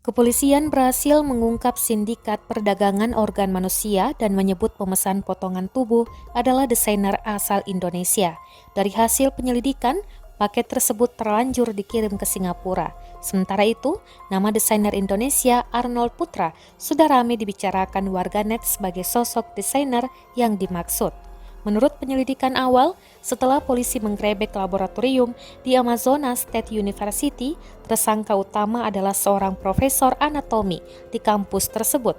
Kepolisian berhasil mengungkap sindikat perdagangan organ manusia dan menyebut pemesan potongan tubuh adalah desainer asal Indonesia. Dari hasil penyelidikan, paket tersebut terlanjur dikirim ke Singapura. Sementara itu, nama desainer Indonesia Arnold Putra sudah ramai dibicarakan warganet sebagai sosok desainer yang dimaksud. Menurut penyelidikan awal, setelah polisi menggerebek laboratorium di Arizona State University, tersangka utama adalah seorang profesor anatomi di kampus tersebut.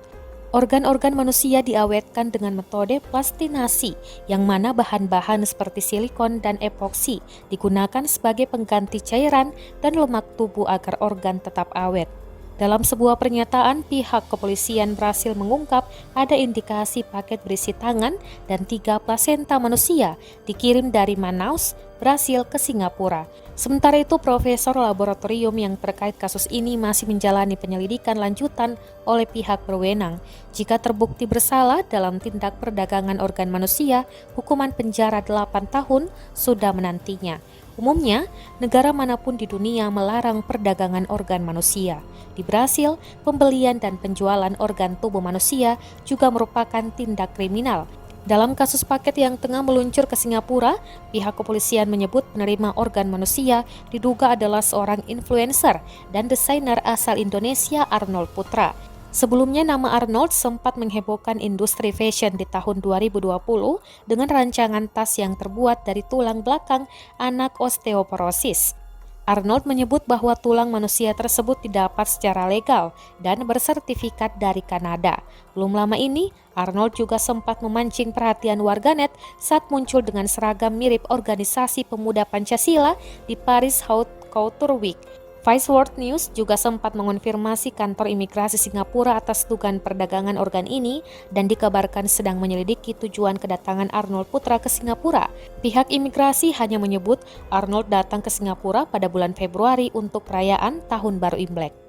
Organ-organ manusia diawetkan dengan metode plastinasi, yang mana bahan-bahan seperti silikon dan epoksi digunakan sebagai pengganti cairan dan lemak tubuh agar organ tetap awet. Dalam sebuah pernyataan, pihak kepolisian berhasil mengungkap ada indikasi paket berisi tangan dan 3 plasenta manusia dikirim dari Manaus, Brasil ke Singapura. Sementara itu, profesor laboratorium yang terkait kasus ini masih menjalani penyelidikan lanjutan oleh pihak berwenang. Jika terbukti bersalah dalam tindak perdagangan organ manusia, hukuman penjara 8 tahun sudah menantinya. Umumnya, negara manapun di dunia melarang perdagangan organ manusia. Di Brasil, pembelian dan penjualan organ tubuh manusia juga merupakan tindak kriminal. Dalam kasus paket yang tengah meluncur ke Singapura, pihak kepolisian menyebut penerima organ manusia diduga adalah seorang influencer dan desainer asal Indonesia Arnold Putra. Sebelumnya nama Arnold sempat menghebohkan industri fashion di tahun 2020 dengan rancangan tas yang terbuat dari tulang belakang anak osteoporosis. Arnold menyebut bahwa tulang manusia tersebut didapat secara legal dan bersertifikat dari Kanada. Belum lama ini, Arnold juga sempat memancing perhatian warganet saat muncul dengan seragam mirip organisasi pemuda Pancasila di Paris Haute Couture Week. Vice World News juga sempat mengonfirmasi kantor imigrasi Singapura atas dugaan perdagangan organ ini dan dikabarkan sedang menyelidiki tujuan kedatangan Arnold Putra ke Singapura. Pihak imigrasi hanya menyebut Arnold datang ke Singapura pada bulan Februari untuk perayaan Tahun Baru Imlek.